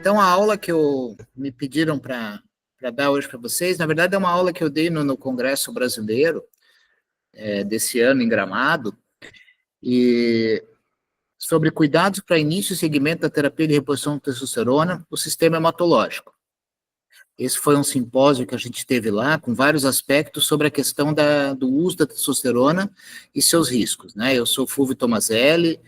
então a aula que me pediram para dar hoje para vocês, na verdade é uma aula que eu dei no Congresso Brasileiro desse ano em Gramado, e sobre cuidados para início e seguimento da terapia de reposição de testosterona, o sistema hematológico. Esse foi um simpósio que a gente teve lá, com vários aspectos sobre a questão do uso da testosterona e seus riscos, né? Eu sou Fulvio Tomazelli,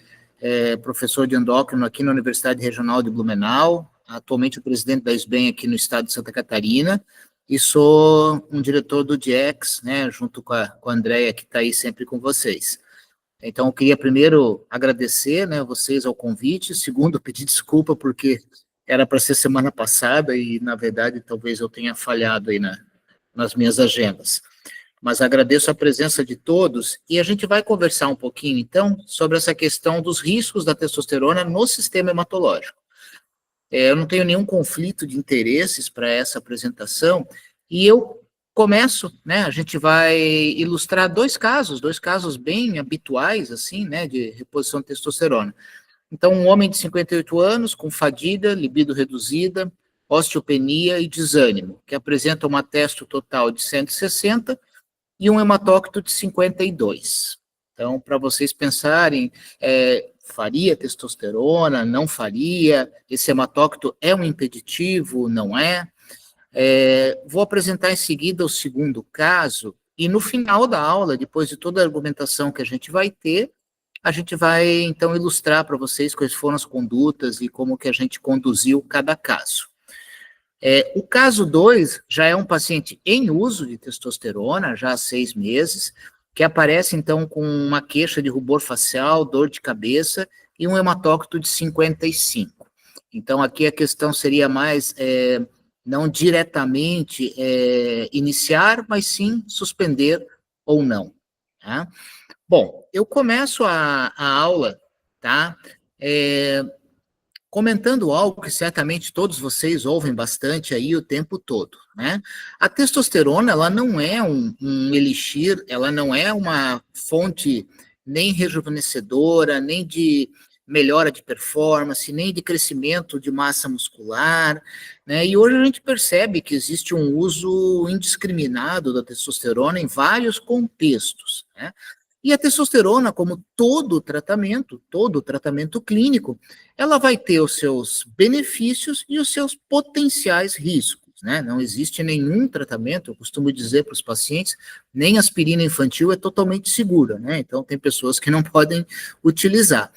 professor de endócrino aqui na Universidade Regional de Blumenau, atualmente o presidente da SBEM aqui no estado de Santa Catarina, e sou um diretor do DIEX, né, junto com a Andréia, que está aí sempre com vocês. Então, eu queria primeiro agradecer, né, vocês ao convite, segundo, pedir desculpa porque era para ser semana passada e, na verdade, talvez eu tenha falhado aí nas minhas agendas. Mas agradeço a presença de todos e a gente vai conversar um pouquinho, então, sobre essa questão dos riscos da testosterona no sistema hematológico. Eu não tenho nenhum conflito de interesses para essa apresentação e eu começo, né, a gente vai ilustrar dois casos bem habituais, assim, né, de reposição de testosterona. Então, um homem de 58 anos, com fadiga, libido reduzida, osteopenia e desânimo, que apresenta uma testo total de 160 e um hematócrito de 52. Então, para vocês pensarem, faria testosterona, não faria, esse hematócrito é um impeditivo, não é? Vou apresentar em seguida o segundo caso, e no final da aula, depois de toda a argumentação que a gente vai ter, a gente vai, então, ilustrar para vocês quais foram as condutas e como que a gente conduziu cada caso. O caso 2 já é um paciente em uso de testosterona, já há 6 meses, que aparece, então, com uma queixa de rubor facial, dor de cabeça e um hematócrito de 55. Então, aqui a questão seria mais, não diretamente iniciar, mas sim suspender ou não, tá? Bom, eu começo a aula, tá? Comentando algo que certamente todos vocês ouvem bastante aí o tempo todo, né? A testosterona, ela não é um elixir, ela não é uma fonte nem rejuvenescedora, nem de melhora de performance, nem de crescimento de massa muscular, né? E hoje a gente percebe que existe um uso indiscriminado da testosterona em vários contextos, né? E a testosterona, como todo tratamento clínico, ela vai ter os seus benefícios e os seus potenciais riscos, né? Não existe nenhum tratamento, eu costumo dizer para os pacientes, nem aspirina infantil é totalmente segura, né? Então, tem pessoas que não podem utilizar.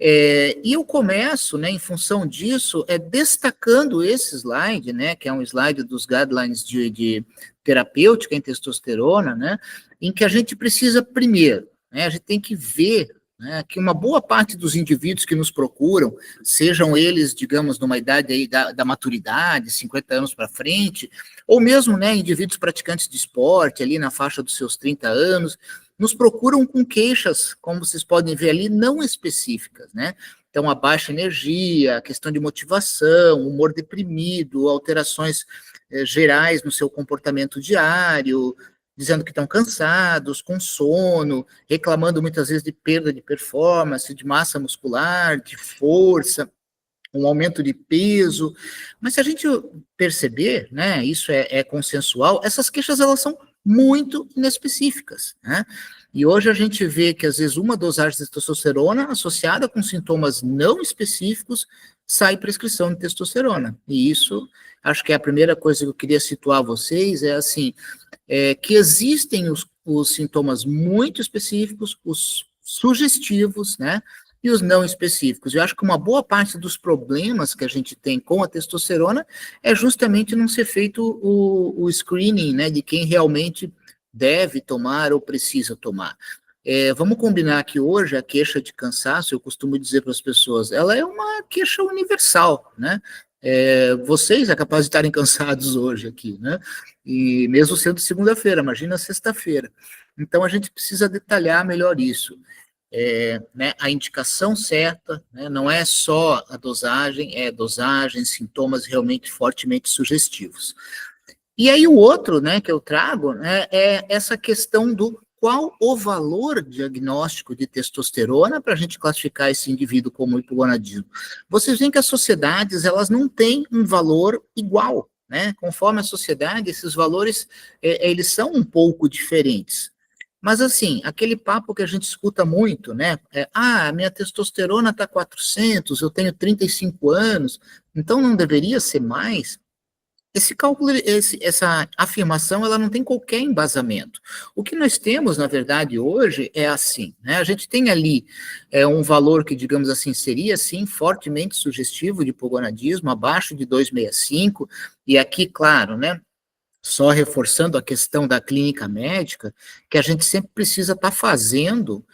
E eu começo, né, em função disso, destacando esse slide, né, que é um slide dos guidelines de terapêutica em testosterona, né, em que a gente precisa, primeiro, né, a gente tem que ver, né, que uma boa parte dos indivíduos que nos procuram, sejam eles, digamos, numa idade aí da maturidade, 50 anos para frente, ou mesmo, né, indivíduos praticantes de esporte, ali na faixa dos seus 30 anos, nos procuram com queixas, como vocês podem ver ali, não específicas, né? Então, a baixa energia, a questão de motivação, humor deprimido, alterações gerais no seu comportamento diário, dizendo que estão cansados, com sono, reclamando muitas vezes de perda de performance, de massa muscular, de força, um aumento de peso. Mas se a gente perceber, né, isso é consensual, essas queixas, elas são muito inespecíficas, né? E hoje a gente vê que, às vezes, uma dosagem de testosterona associada com sintomas não específicos sai prescrição de testosterona. E isso, acho que é a primeira coisa que eu queria situar a vocês, assim, que existem os sintomas muito específicos, os sugestivos, né, e os não específicos. Eu acho que uma boa parte dos problemas que a gente tem com a testosterona é justamente não ser feito o screening, né, de quem realmente deve tomar ou precisa tomar. Vamos combinar que hoje a queixa de cansaço, eu costumo dizer para as pessoas, ela é uma queixa universal, né? Vocês é capaz de estarem cansados hoje aqui, né? E mesmo sendo segunda-feira, imagina sexta-feira. Então a gente precisa detalhar melhor isso. Né, a indicação certa, né, não é só a dosagem, é dosagem, sintomas realmente fortemente sugestivos. E aí o outro, né, que eu trago, né, é essa questão do qual o valor diagnóstico de testosterona para a gente classificar esse indivíduo como hipogonadismo. Vocês veem que as sociedades, elas não têm um valor igual, né? Conforme a sociedade, esses valores, eles são um pouco diferentes. Mas, assim, aquele papo que a gente escuta muito, né? Minha testosterona está 400, eu tenho 35 anos, então não deveria ser mais? Esse cálculo, essa afirmação, ela não tem qualquer embasamento. O que nós temos, na verdade, hoje é assim, né? A gente tem ali um valor que, digamos assim, seria, sim, fortemente sugestivo de hipogonadismo, abaixo de 2,65, e aqui, claro, né? Só reforçando a questão da clínica médica, que a gente sempre precisa estar fazendo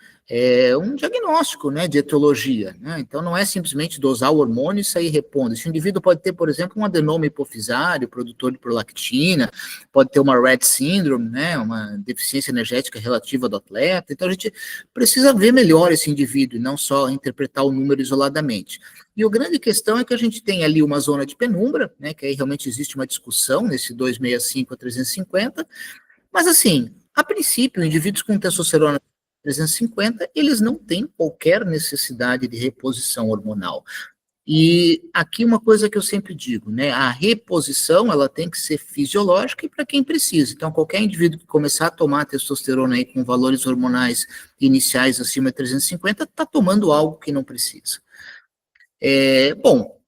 um diagnóstico, né, de etiologia, né? Então, não é simplesmente dosar o hormônio e sair repondo. Esse indivíduo pode ter, por exemplo, um adenoma hipofisário, produtor de prolactina, pode ter uma Rett syndrome, né, uma deficiência energética relativa do atleta. Então, a gente precisa ver melhor esse indivíduo e não só interpretar o número isoladamente. E a grande questão é que a gente tem ali uma zona de penumbra, né, que aí realmente existe uma discussão nesse 265 a 350, mas assim, a princípio, indivíduos com testosterona 350, eles não têm qualquer necessidade de reposição hormonal. E aqui uma coisa que eu sempre digo, né, a reposição, ela tem que ser fisiológica e para quem precisa. Então, qualquer indivíduo que começar a tomar testosterona aí com valores hormonais iniciais acima de 350, está tomando algo que não precisa. Bom,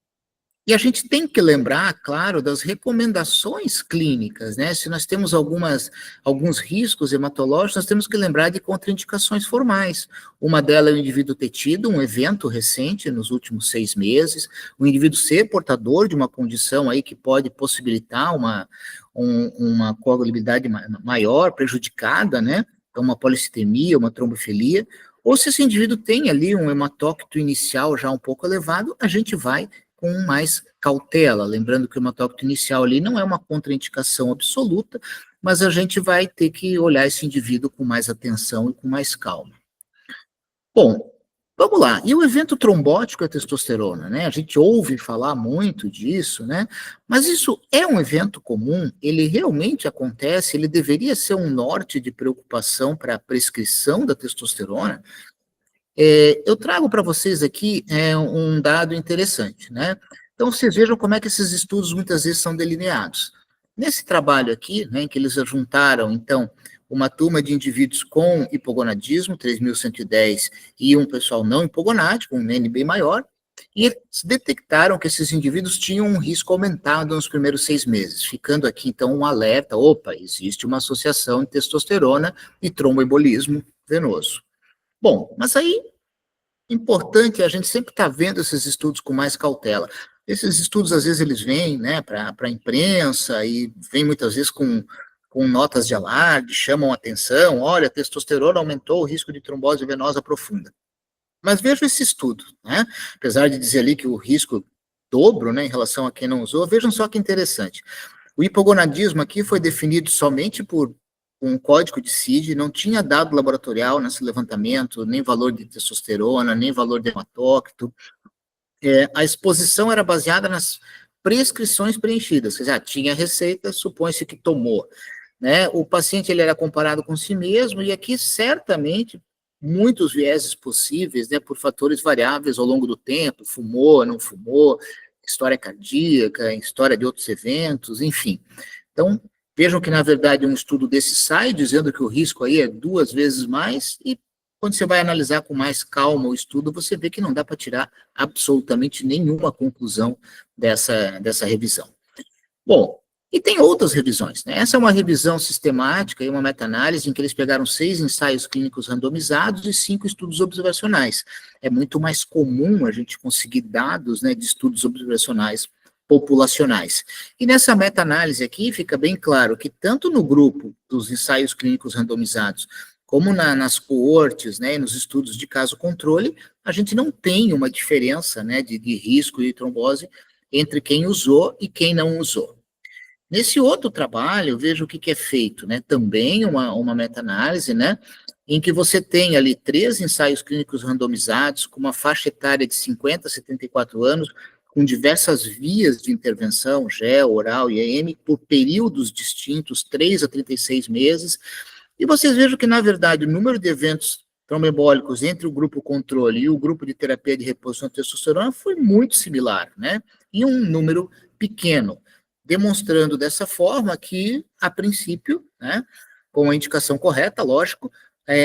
e a gente tem que lembrar, claro, das recomendações clínicas, né? Se nós temos alguns riscos hematológicos, nós temos que lembrar de contraindicações formais. Uma delas é o indivíduo ter tido um evento recente nos últimos 6 meses, o indivíduo ser portador de uma condição aí que pode possibilitar uma coagulabilidade maior, prejudicada, né? Então, uma policitemia, uma trombofilia, ou se esse indivíduo tem ali um hematócrito inicial já um pouco elevado, a gente vai com mais cautela, lembrando que o hematócrito inicial ali não é uma contraindicação absoluta, mas a gente vai ter que olhar esse indivíduo com mais atenção e com mais calma. Bom, vamos lá. E o evento trombótico é testosterona, né? A gente ouve falar muito disso, né? Mas isso é um evento comum? Ele realmente acontece? Ele deveria ser um norte de preocupação para a prescrição da testosterona? Eu trago para vocês aqui um dado interessante, né? Então, vocês vejam como é que esses estudos muitas vezes são delineados. Nesse trabalho aqui, né, em que eles juntaram, então, uma turma de indivíduos com hipogonadismo, 3.110, e um pessoal não hipogonático, um N bem maior, e eles detectaram que esses indivíduos tinham um risco aumentado nos primeiros 6 meses, ficando aqui, então, um alerta, existe uma associação de testosterona e tromboembolismo venoso. Bom, mas aí, importante, a gente sempre está vendo esses estudos com mais cautela. Esses estudos, às vezes, eles vêm, né, para a imprensa e vêm muitas vezes com notas de alarde, chamam atenção, olha, a testosterona aumentou o risco de trombose venosa profunda. Mas veja esse estudo, né, apesar de dizer ali que o risco dobro, né, em relação a quem não usou, vejam só que interessante. O hipogonadismo aqui foi definido somente por um código de CID, não tinha dado laboratorial nesse levantamento, nem valor de testosterona, nem valor de hematócrito. A exposição era baseada nas prescrições preenchidas, quer dizer, tinha receita, supõe-se que tomou. Né? O paciente ele era comparado com si mesmo, e aqui certamente muitos vieses possíveis, né, por fatores variáveis ao longo do tempo, fumou, não fumou, história cardíaca, história de outros eventos, enfim. Então, vejam que, na verdade, um estudo desse sai dizendo que o risco aí é 2 vezes mais, e quando você vai analisar com mais calma o estudo, você vê que não dá para tirar absolutamente nenhuma conclusão dessa revisão. Bom, e tem outras revisões, né? Essa é uma revisão sistemática e uma meta-análise em que eles pegaram 6 ensaios clínicos randomizados e 5 estudos observacionais. É muito mais comum a gente conseguir dados, né, de estudos observacionais populacionais. E nessa meta-análise aqui fica bem claro que tanto no grupo dos ensaios clínicos randomizados, como nas coortes, né, nos estudos de caso controle, a gente não tem uma diferença, né, de risco de trombose entre quem usou e quem não usou. Nesse outro trabalho, veja o que é feito, né? Também uma meta-análise, né? Em que você tem ali 3 ensaios clínicos randomizados, com uma faixa etária de 50 a 74 anos, com diversas vias de intervenção, gel, oral e EM, por períodos distintos, 3 a 36 meses, E vocês vejam que, na verdade, o número de eventos tromboembólicos entre o grupo controle e o grupo de terapia de reposição de testosterona foi muito similar, né? E um número pequeno, demonstrando dessa forma que, a princípio, né, com a indicação correta, lógico,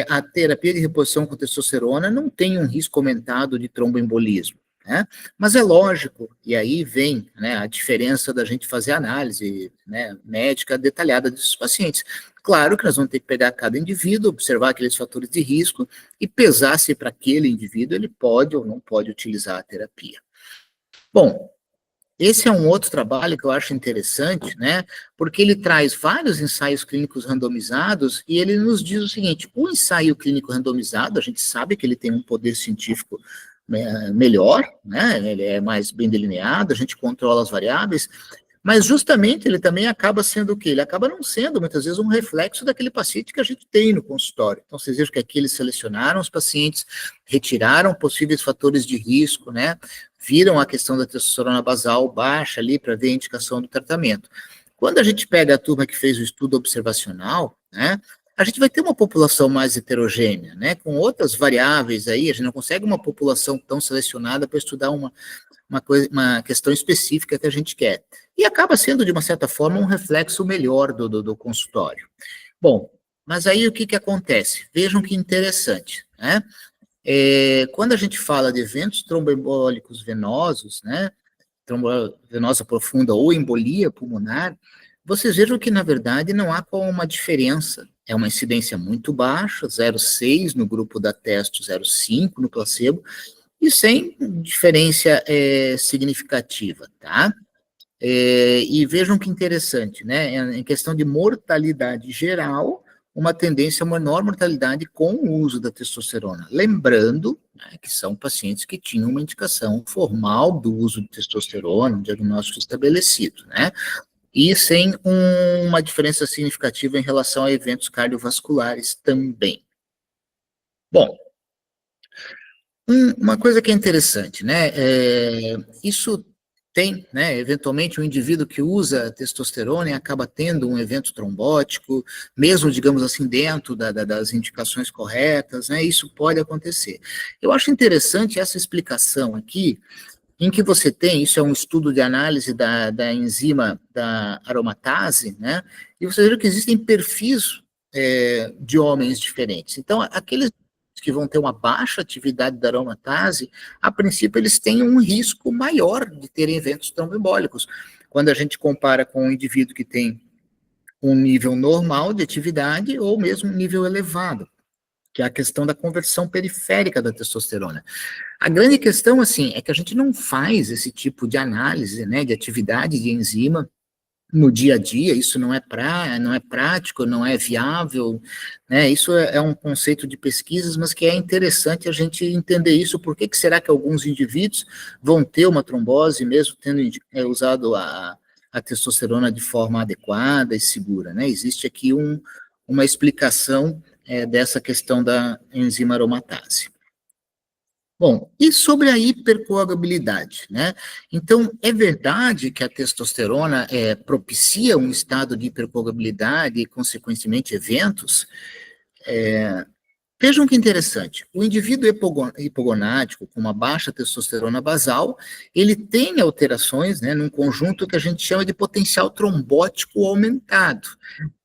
a terapia de reposição com testosterona não tem um risco aumentado de tromboembolismo, né? Mas é lógico, e aí vem, né, a diferença da gente fazer análise, né, médica detalhada desses pacientes. Claro que nós vamos ter que pegar cada indivíduo, observar aqueles fatores de risco e pesar se para aquele indivíduo ele pode ou não pode utilizar a terapia. Bom, esse é um outro trabalho que eu acho interessante, né? Porque ele traz vários ensaios clínicos randomizados e ele nos diz o seguinte: o ensaio clínico randomizado, a gente sabe que ele tem um poder científico melhor, né? Ele é mais bem delineado, a gente controla as variáveis, mas justamente ele também acaba sendo o quê? Ele acaba não sendo, muitas vezes, um reflexo daquele paciente que a gente tem no consultório. Então, vocês vejam que aqui eles selecionaram os pacientes, retiraram possíveis fatores de risco, né? Viram a questão da testosterona basal baixa ali para ver a indicação do tratamento. Quando a gente pega a turma que fez o estudo observacional, né? A gente vai ter uma população mais heterogênea, né? Com outras variáveis aí, a gente não consegue uma população tão selecionada para estudar uma questão específica que a gente quer. E acaba sendo, de uma certa forma, um reflexo melhor do consultório. Bom, mas aí o que acontece? Vejam que interessante, né? Quando a gente fala de eventos tromboembólicos venosos, né? Trombovenosa profunda ou embolia pulmonar, vocês vejam que, na verdade, não há qual uma diferença. É uma incidência muito baixa, 0,6 no grupo da testo, 0,5 no placebo, e sem diferença significativa, tá? E vejam que interessante, né? Em questão de mortalidade geral, uma tendência a menor mortalidade com o uso da testosterona. Lembrando, né, que são pacientes que tinham uma indicação formal do uso de testosterona, um diagnóstico estabelecido, né? E sem uma diferença significativa em relação a eventos cardiovasculares também. Bom, uma coisa que é interessante, né? Isso tem, né, eventualmente, um indivíduo que usa testosterona e acaba tendo um evento trombótico, mesmo, digamos assim, dentro das indicações corretas, né? Isso pode acontecer. Eu acho interessante essa explicação aqui, em que você tem, isso é um estudo de análise da enzima da aromatase, né? E você vê que existem perfis de homens diferentes. Então, aqueles que vão ter uma baixa atividade da aromatase, a princípio eles têm um risco maior de terem eventos tromboembólicos. Quando a gente compara com um indivíduo que tem um nível normal de atividade ou mesmo um nível elevado, que é a questão da conversão periférica da testosterona. A grande questão, assim, é que a gente não faz esse tipo de análise, né, de atividade de enzima no dia a dia, isso não é prático, não é viável, né? Isso é um conceito de pesquisas, mas que é interessante a gente entender isso. Por que será que alguns indivíduos vão ter uma trombose, mesmo tendo usado a testosterona de forma adequada e segura, né? Existe aqui uma explicação dessa questão da enzima aromatase. Bom, e sobre a hipercoagulabilidade, né? Então, é verdade que a testosterona propicia um estado de hipercoagulabilidade e, consequentemente, eventos? Vejam que interessante, o indivíduo hipogonádico com uma baixa testosterona basal, ele tem alterações, né, num conjunto que a gente chama de potencial trombótico aumentado.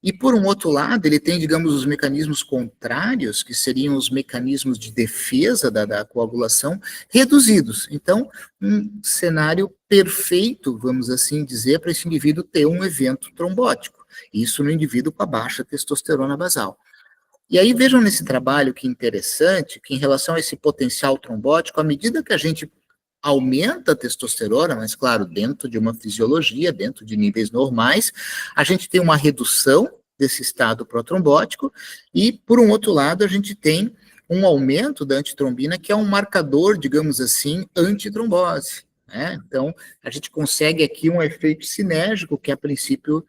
E, por um outro lado, ele tem, digamos, os mecanismos contrários, que seriam os mecanismos de defesa da coagulação, reduzidos. Então, um cenário perfeito, vamos assim dizer, para esse indivíduo ter um evento trombótico. Isso no indivíduo com a baixa testosterona basal. E aí vejam nesse trabalho que interessante, que em relação a esse potencial trombótico, à medida que a gente aumenta a testosterona, mas claro, dentro de uma fisiologia, dentro de níveis normais, a gente tem uma redução desse estado protrombótico e, por um outro lado, a gente tem um aumento da antitrombina, que é um marcador, digamos assim, antitrombose, né? Então, a gente consegue aqui um efeito sinérgico que, a princípio,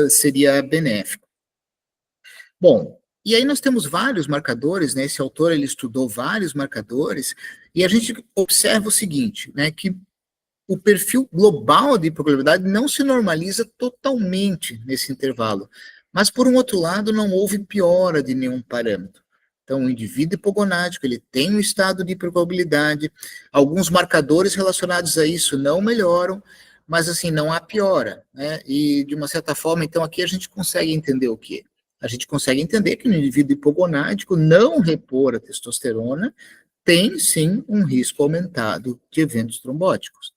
seria benéfico. Bom, e aí nós temos vários marcadores, né? Esse autor, ele estudou vários marcadores, e a gente observa o seguinte, né? Que o perfil global de hipercoagulabilidade não se normaliza totalmente nesse intervalo, Mas, por um outro lado, não houve piora de nenhum parâmetro. Então, o indivíduo hipogonádico, ele tem um estado de hipercoagulabilidade, alguns marcadores relacionados a isso não melhoram, mas, assim, não há piora, né? E, de uma certa forma, então, aqui a gente consegue entender o quê? A gente consegue entender que no indivíduo hipogonádico, não repor a testosterona tem, sim, um risco aumentado de eventos trombóticos,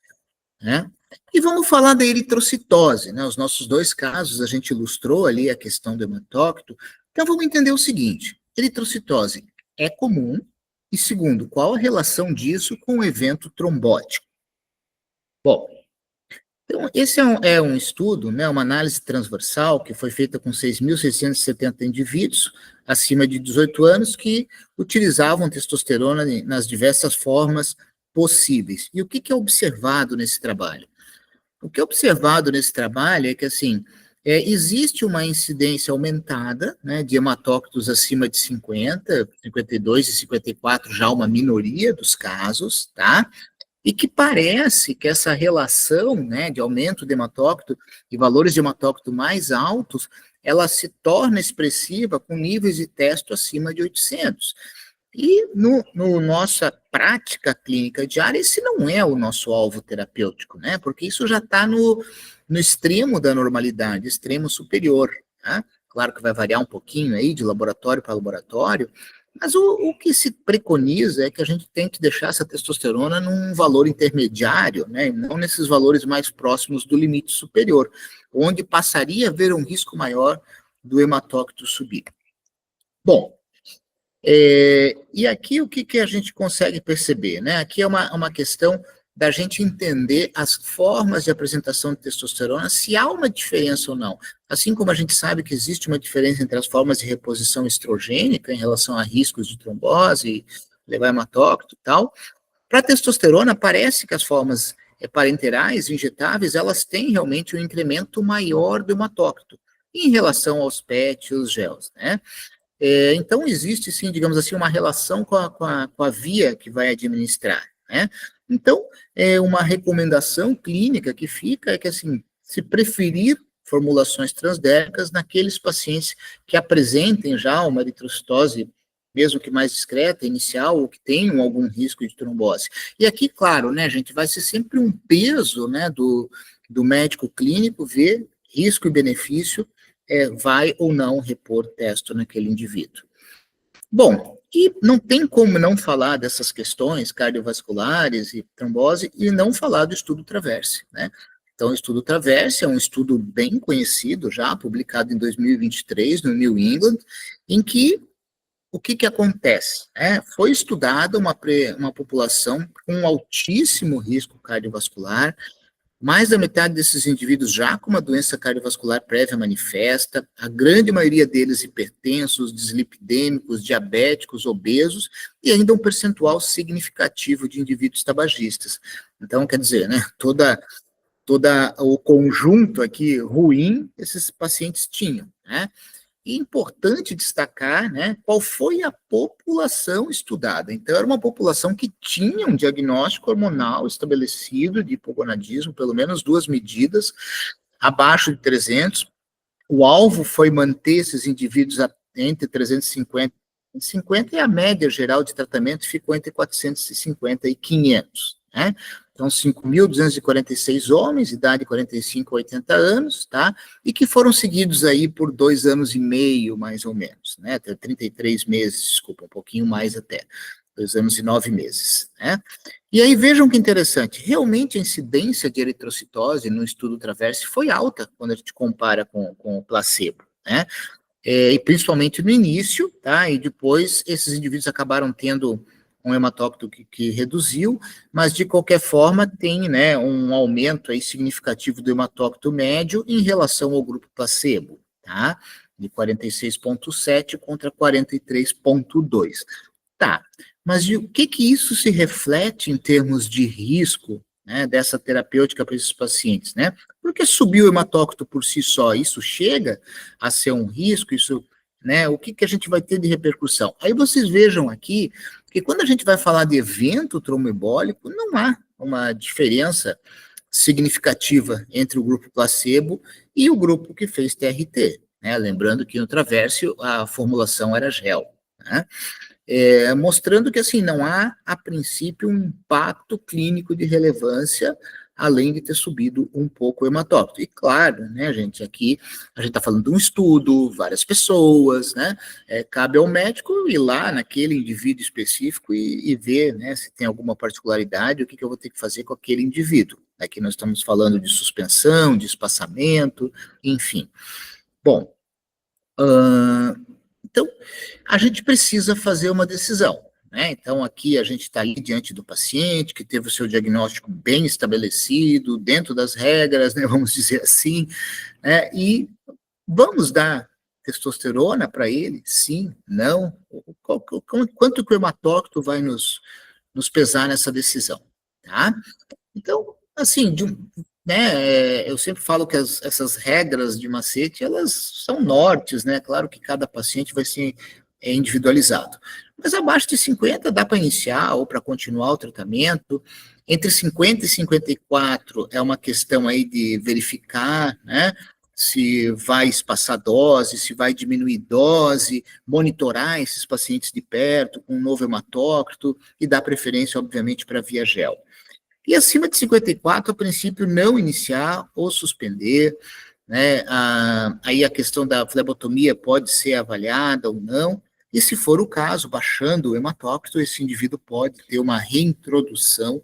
né? E vamos falar da eritrocitose, né? Os nossos dois casos, a gente ilustrou ali a questão do hematócrito. Então, vamos entender o seguinte: eritrocitose é comum, e segundo, qual a relação disso com o evento trombótico? Bom, então, esse é um estudo, né, uma análise transversal que foi feita com 6.670 indivíduos acima de 18 anos que utilizavam testosterona nas diversas formas possíveis. E o que é observado nesse trabalho? O que é observado nesse trabalho é que, assim, existe uma incidência aumentada, né, de hematócritos acima de 50, 52 e 54, já uma minoria dos casos, tá? E que parece que essa relação, né, de aumento de hematócrito e valores de hematócrito mais altos, ela se torna expressiva com níveis de testo acima de 800. E no nossa prática clínica diária, esse não é o nosso alvo terapêutico, né? Porque isso já está no extremo da normalidade, extremo superior, tá? Claro que vai variar um pouquinho aí de laboratório para laboratório, mas o que se preconiza é que a gente tente deixar essa testosterona num valor intermediário, né? Não nesses valores mais próximos do limite superior, onde passaria a haver um risco maior do hematócrito subir. Bom, e aqui o que a gente consegue perceber, né? Aqui é uma questão da gente entender as formas de apresentação de testosterona, se há uma diferença ou não. Assim como a gente sabe que existe uma diferença entre as formas de reposição estrogênica em relação a riscos de trombose, levar hematócrito e tal, para a testosterona parece que as formas parenterais, injetáveis, elas têm realmente um incremento maior do hematócrito em relação aos PET e os gels, né? Então, existe, sim, digamos assim, uma relação com a via que vai administrar, né? Então, uma recomendação clínica que fica é que, assim, se preferir formulações transdérmicas naqueles pacientes que apresentem já uma eritrocitose, mesmo que mais discreta, inicial, ou que tenham algum risco de trombose. E aqui, claro, né, gente, vai ser sempre um peso, né, do médico clínico ver risco e benefício vai ou não repor testo naquele indivíduo. Bom, e não tem como não falar dessas questões cardiovasculares e trombose e não falar do estudo Traverse, né? Então, o estudo Traverse é um estudo bem conhecido já, publicado em 2023 no New England, em que o que acontece? Foi estudada uma população com altíssimo risco cardiovascular, mais da metade desses indivíduos já com uma doença cardiovascular prévia manifesta, a grande maioria deles hipertensos, dislipidêmicos, diabéticos, obesos, e ainda um percentual significativo de indivíduos tabagistas. Então, quer dizer, né, toda o conjunto aqui ruim esses pacientes tinham, né? E é importante destacar, né, qual foi a população estudada. Então, era uma população que tinha um diagnóstico hormonal estabelecido de hipogonadismo, pelo menos 2 medidas, abaixo de 300. O alvo foi manter esses indivíduos entre 350 e 50, e a média geral de tratamento ficou entre 450 e 500, né? Então, 5.246 homens, idade 45 a 80 anos, tá? E que foram seguidos aí por 2 anos e meio, mais ou menos, né? Até 33 meses, desculpa, um pouquinho mais até, 2 anos e 9 meses, né? E aí vejam que interessante, realmente a incidência de eritrocitose no estudo Traverse foi alta quando a gente compara com o placebo, né? E principalmente no início, tá? E depois esses indivíduos acabaram tendo um hematócrito que reduziu, mas de qualquer forma tem, né, um aumento aí significativo do hematócrito médio em relação ao grupo placebo, tá? De 46,7 contra 43,2. Tá, mas de o que isso se reflete em termos de risco, né, dessa terapêutica para esses pacientes, né? Porque subir o hematócrito por si só, isso chega a ser um risco, isso, né, o que a gente vai ter de repercussão? Aí vocês vejam aqui que quando a gente vai falar de evento tromboembólico, não há uma diferença significativa entre o grupo placebo e o grupo que fez TRT, né? Lembrando que no Travércio a formulação era gel, né? Mostrando que, assim, não há, a princípio, um impacto clínico de relevância, além de ter subido um pouco o hematócrito. E claro, né, gente, aqui a gente está falando de um estudo, várias pessoas, né, cabe ao médico ir lá naquele indivíduo específico e ver, né, se tem alguma particularidade, o que eu vou ter que fazer com aquele indivíduo. Aqui nós estamos falando de suspensão, de espaçamento, enfim. Bom, então, a gente precisa fazer uma decisão, né? Então, aqui a gente está ali diante do paciente, que teve o seu diagnóstico bem estabelecido, dentro das regras, né, vamos dizer assim, né? E vamos dar testosterona para ele? Sim, não? Quanto que o hematócrito vai nos pesar nessa decisão, tá? Então, assim, né, eu sempre falo que essas regras de macete, elas são nortes, né? Claro que cada paciente vai ser individualizado. Mas abaixo de 50 dá para iniciar ou para continuar o tratamento. Entre 50 e 54 é uma questão aí de verificar, né? Se vai espaçar dose, se vai diminuir dose, monitorar esses pacientes de perto com um novo hematócrito e dar preferência, obviamente, para via gel. E acima de 54, a princípio, não iniciar ou suspender, né? Aí a questão da flebotomia pode ser avaliada ou não, e se for o caso, baixando o hematócrito, esse indivíduo pode ter uma reintrodução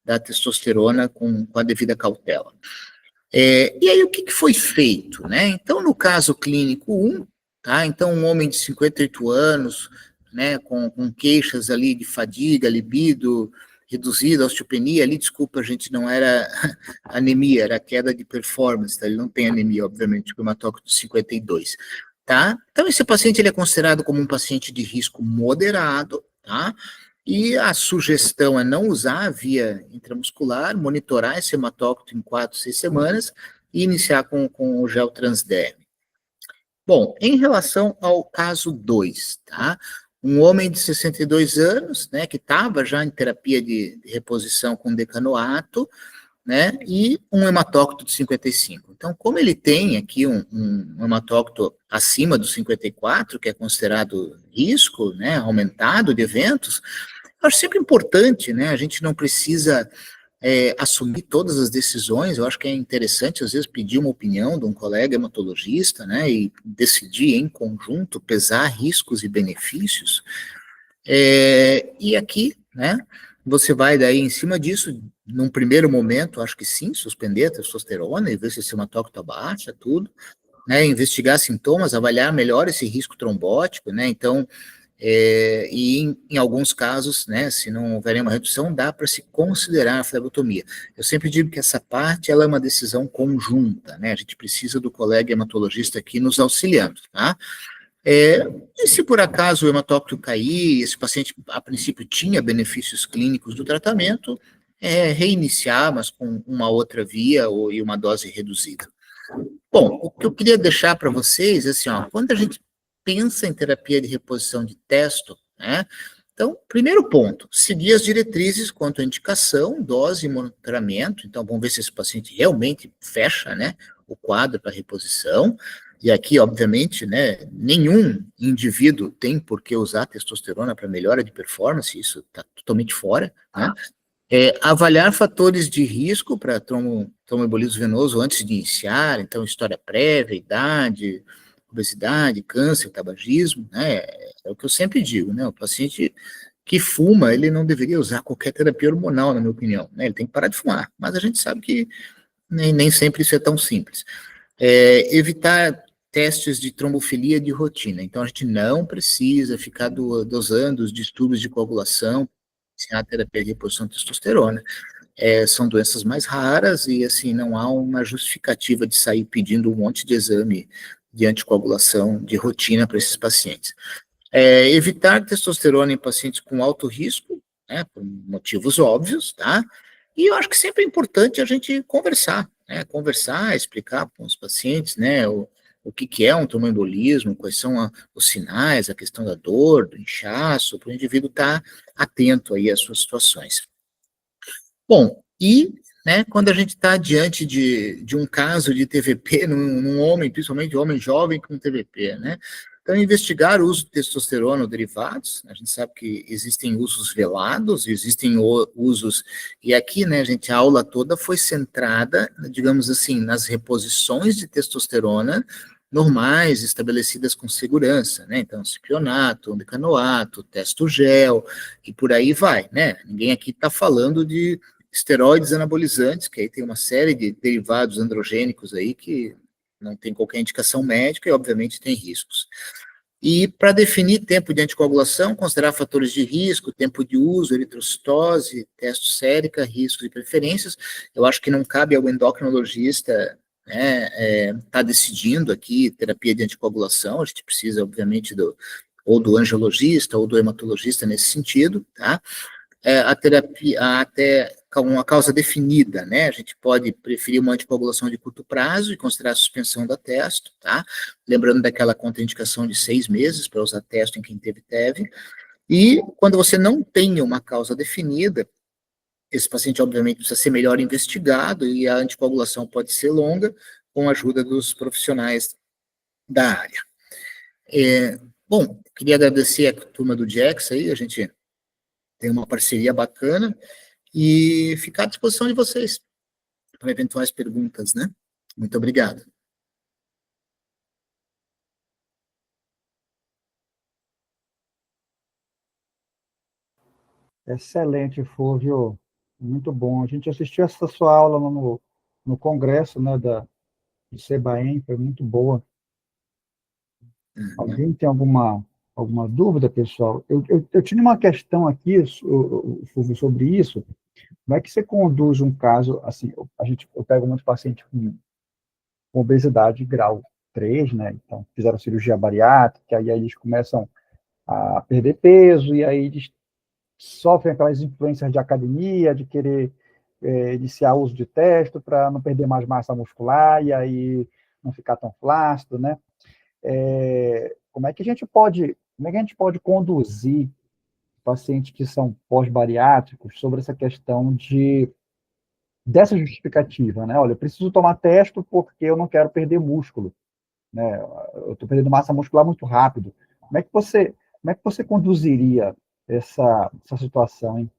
da testosterona com a devida cautela. E aí, o que foi feito, né? Então, no caso clínico 1, tá? Então, um homem de 58 anos, né, com queixas ali de fadiga, libido reduzida, osteopenia, ali, desculpa, gente, não era anemia, era queda de performance, tá? Ele não tem anemia, obviamente, com hematócrito de 52, tá? Então, esse paciente, ele é considerado como um paciente de risco moderado, tá? E a sugestão é não usar a via intramuscular, monitorar esse hematócrito em 4, 6 semanas e iniciar com o gel transderme. Bom, em relação ao caso 2, tá? Um homem de 62 anos, né, que estava já em terapia de reposição com decanoato, né, e um hematócrito de 55. Então, como ele tem aqui um hematócrito acima dos 54, que é considerado risco, né, aumentado de eventos, eu acho sempre importante, né, a gente não precisa assumir todas as decisões. Eu acho que é interessante, às vezes, pedir uma opinião de um colega hematologista, né, e decidir em conjunto, pesar riscos e benefícios. E aqui, né, você vai daí, em cima disso, num primeiro momento, acho que sim, suspender a testosterona e ver se esse hematócrito abaixa, tudo, né, investigar sintomas, avaliar melhor esse risco trombótico, né, então, e em alguns casos, né, se não houver nenhuma redução, dá para se considerar a flebotomia. Eu sempre digo que essa parte, ela é uma decisão conjunta, né, a gente precisa do colega hematologista aqui nos auxiliando, tá? E se por acaso o hematócrito cair, esse paciente a princípio tinha benefícios clínicos do tratamento, reiniciar, mas com uma outra via e uma dose reduzida. Bom, o que eu queria deixar para vocês é assim, ó, quando a gente pensa em terapia de reposição de testo, né? Então, primeiro ponto, seguir as diretrizes quanto à indicação, dose e monitoramento. Então, vamos ver se esse paciente realmente fecha, né, o quadro para reposição. E aqui, obviamente, né, nenhum indivíduo tem por que usar testosterona para melhora de performance, isso está totalmente fora, né? Avaliar fatores de risco para tromboembolismo venoso antes de iniciar, então história prévia, idade, obesidade, câncer, tabagismo, né? É o que eu sempre digo, né? O paciente que fuma, ele não deveria usar qualquer terapia hormonal, na minha opinião, né? Ele tem que parar de fumar, mas a gente sabe que nem sempre isso é tão simples. Evitar testes de trombofilia de rotina, então a gente não precisa ficar dosando os distúrbios de coagulação, a terapia de reposição de testosterona. São doenças mais raras e, assim, não há uma justificativa de sair pedindo um monte de exame de anticoagulação de rotina para esses pacientes. Evitar testosterona em pacientes com alto risco, né, por motivos óbvios, tá? E eu acho que sempre é importante a gente conversar, né, explicar com os pacientes, né, o que é um tromboembolismo, quais são os sinais, a questão da dor, do inchaço, para o indivíduo estar atento aí às suas situações. Bom, e, né, quando a gente está diante de um caso de TVP num homem, principalmente homem jovem com TVP, né? Então, investigar o uso de testosterona ou derivados, a gente sabe que existem usos velados, existem usos, e aqui, né, gente, a aula toda foi centrada, digamos assim, nas reposições de testosterona normais, estabelecidas com segurança, né? Então, cipionato, decanoato, testogel, e por aí vai, né? Ninguém aqui está falando de esteroides anabolizantes, que aí tem uma série de derivados androgênicos aí que não tem qualquer indicação médica e, obviamente, tem riscos. E para definir tempo de anticoagulação, considerar fatores de risco, tempo de uso, eritrocitose, teste sérica, riscos e preferências. Eu acho que não cabe ao endocrinologista tá decidindo aqui terapia de anticoagulação, a gente precisa, obviamente, ou do angiologista ou do hematologista nesse sentido, tá? A terapia até uma causa definida, né? A gente pode preferir uma anticoagulação de curto prazo e considerar a suspensão da testo, tá? Lembrando daquela contraindicação de 6 meses para usar testo em quem teve TEV. E quando você não tem uma causa definida, esse paciente, obviamente, precisa ser melhor investigado e a anticoagulação pode ser longa, com a ajuda dos profissionais da área. Bom, queria agradecer a turma do JAX aí, a gente tem uma parceria bacana, e ficar à disposição de vocês para eventuais perguntas, né? Muito obrigado. Excelente, Fúvio. Muito bom. A gente assistiu essa sua aula no congresso, né, do CEBAEM, foi muito boa. Alguém tem alguma dúvida, pessoal? Eu tinha uma questão aqui, Fúvio, sobre isso. Como é que você conduz um caso, assim, eu pego muitos pacientes com obesidade grau 3, né? Então, fizeram cirurgia bariátrica, e aí eles começam a perder peso, e aí eles sofrem aquelas influências de academia, de querer iniciar o uso de testo para não perder mais massa muscular, e aí não ficar tão flácido, né? Como é que a gente pode conduzir pacientes que são pós-bariátricos sobre essa questão dessa justificativa, né? Olha, eu preciso tomar testo porque eu não quero perder músculo, né? Eu estou perdendo massa muscular muito rápido. Como é que você conduziria essa situação, hein?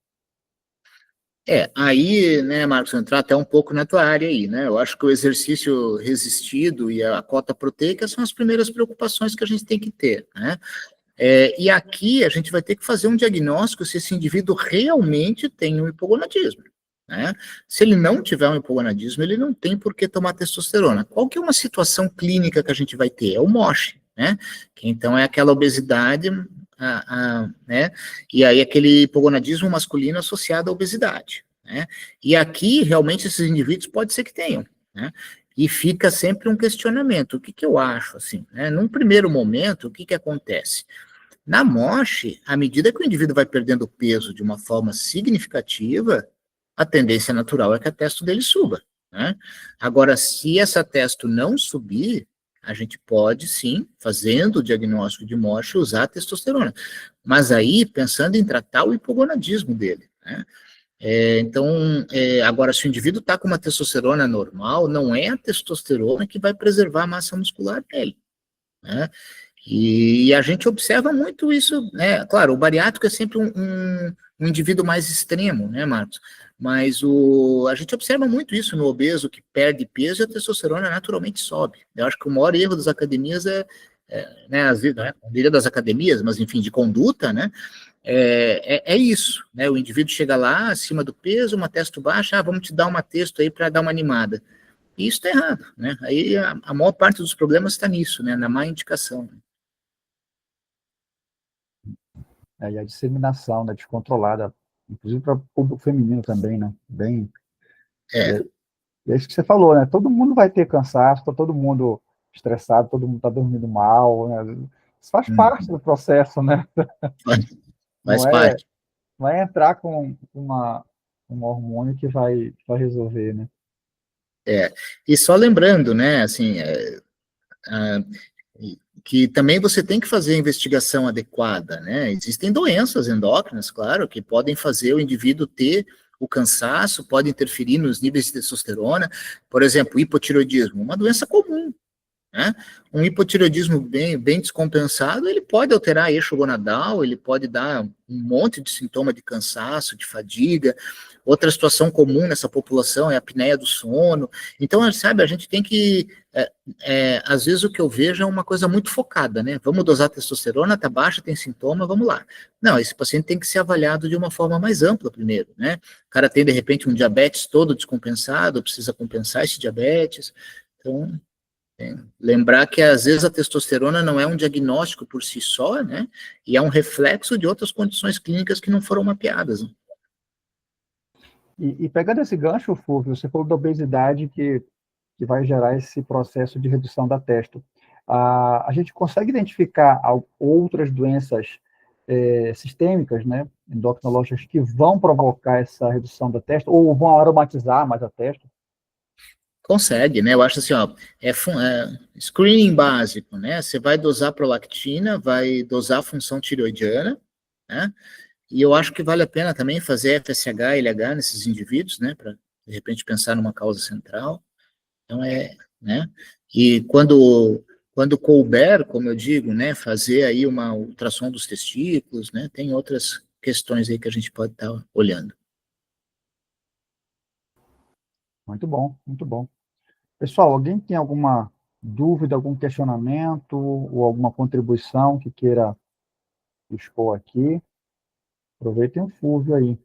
Aí, né, Marcos, entrar até um pouco na tua área aí, né? Eu acho que o exercício resistido e a cota proteica são as primeiras preocupações que a gente tem que ter, né? E aqui a gente vai ter que fazer um diagnóstico se esse indivíduo realmente tem um hipogonadismo, né? Se ele não tiver um hipogonadismo, ele não tem por que tomar testosterona. Qual que é uma situação clínica que a gente vai ter? É o MOSH, né? Que então é aquela obesidade, né? E aí aquele hipogonadismo masculino associado à obesidade, né? E aqui realmente esses indivíduos pode ser que tenham, né? E fica sempre um questionamento. O que que eu acho, assim, né? Num primeiro momento, o que que acontece? Na MOSH, à medida que o indivíduo vai perdendo peso de uma forma significativa, a tendência natural é que a testo dele suba, né? Agora, se essa testo não subir, a gente pode, sim, fazendo o diagnóstico de MOSH, usar a testosterona. Mas aí, pensando em tratar o hipogonadismo dele, né? Então, agora, se o indivíduo está com uma testosterona normal, não é a testosterona que vai preservar a massa muscular dele, né? E a gente observa muito isso, né? Claro, o bariátrico é sempre um indivíduo mais extremo, né, Marcos? Mas a gente observa muito isso no obeso que perde peso e a testosterona naturalmente sobe. Eu acho que o maior erro das academias né, às vezes, não diria das academias, mas enfim, de conduta, né? É isso, né? O indivíduo chega lá, acima do peso, uma testo baixa, vamos te dar uma testo aí para dar uma animada. E isso está errado, né? Aí a maior parte dos problemas está nisso, né? Na má indicação. E a disseminação, né, descontrolada, inclusive para o público feminino também, né? Bem, É, é isso que você falou, né? Todo mundo vai ter cansaço, tá todo mundo estressado, todo mundo está dormindo mal, né? Isso faz parte do processo, né? faz, Não faz é, parte. não é entrar com um hormônio que vai resolver, né? E só lembrando, né, assim, que também você tem que fazer a investigação adequada, né? Existem doenças endócrinas, claro, que podem fazer o indivíduo ter o cansaço pode interferir nos níveis de testosterona, por exemplo, hipotireoidismo, uma doença comum, né? Um hipotireoidismo bem descompensado, ele pode alterar eixo gonadal, ele pode dar um monte de sintoma de cansaço, de fadiga. Outra situação comum nessa população é a apneia do sono. Então, sabe, a gente tem que, às vezes o que eu vejo é uma coisa muito focada, né? Vamos dosar testosterona, tá baixa, tem sintoma, vamos lá. Não, esse paciente tem que ser avaliado de uma forma mais ampla primeiro, né? O cara tem, de repente, um diabetes todo descompensado, precisa compensar esse diabetes. Então, lembrar que às vezes a testosterona não é um diagnóstico por si só, né? E é um reflexo de outras condições clínicas que não foram mapeadas. Né? E pegando esse gancho, Fulvio, você falou da obesidade que vai gerar esse processo de redução da testo. A gente consegue identificar outras doenças sistêmicas, né, endocrinológicas, que vão provocar essa redução da testo, ou vão aromatizar mais a testo? Consegue, né? Eu acho assim, ó, screening básico, né? Você vai dosar prolactina, vai dosar a função tireoidiana, né? E eu acho que vale a pena também fazer FSH e LH nesses indivíduos, né? Para, de repente, pensar numa causa central. Então, né? E quando couber, como eu digo, né? Fazer aí uma ultrassom dos testículos, né? Tem outras questões aí que a gente pode estar olhando. Muito bom, muito bom. Pessoal, alguém tem alguma dúvida, algum questionamento ou alguma contribuição que queira expor aqui? Aproveitem o Fulvio aí.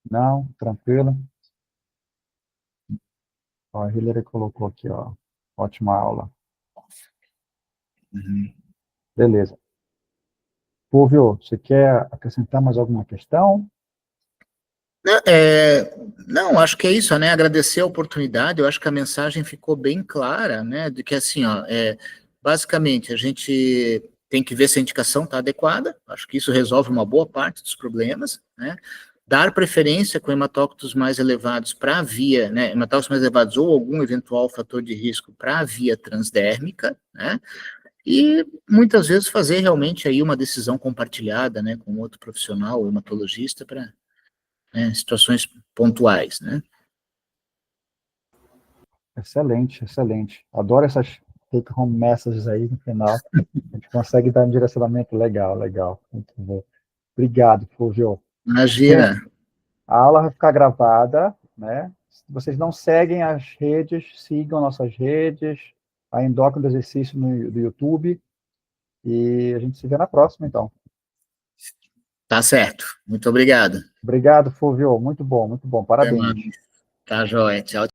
Não? Tranquilo? Ó, a Hillary colocou aqui, ó. Ótima aula. Uhum. Beleza. Fulvio, você quer acrescentar mais alguma questão? Não, acho que é isso, né? Agradecer a oportunidade. Eu acho que a mensagem ficou bem clara, né? De que assim, ó, basicamente a gente tem que ver se a indicação está adequada. Acho que isso resolve uma boa parte dos problemas, né? Dar preferência com hematócritos mais elevados para a via, né? Hematócritos mais elevados ou algum eventual fator de risco para a via transdérmica, né? E muitas vezes fazer realmente aí uma decisão compartilhada, né, com outro profissional, hematologista, para situações pontuais, né? Excelente, excelente. Adoro essas take-home messages aí no final. A gente consegue dar um direcionamento legal, legal. Muito bom. Obrigado, Fulvio. Gente, Imagina. a aula vai ficar gravada, né? Se vocês não seguem as redes, sigam nossas redes, a Endócrino do Exercício do YouTube, e a gente se vê na próxima, então. Tá certo. Muito obrigado. Obrigado, Fulvio. Muito bom, muito bom. Até Parabéns. mais. Tá, joia. Tchau,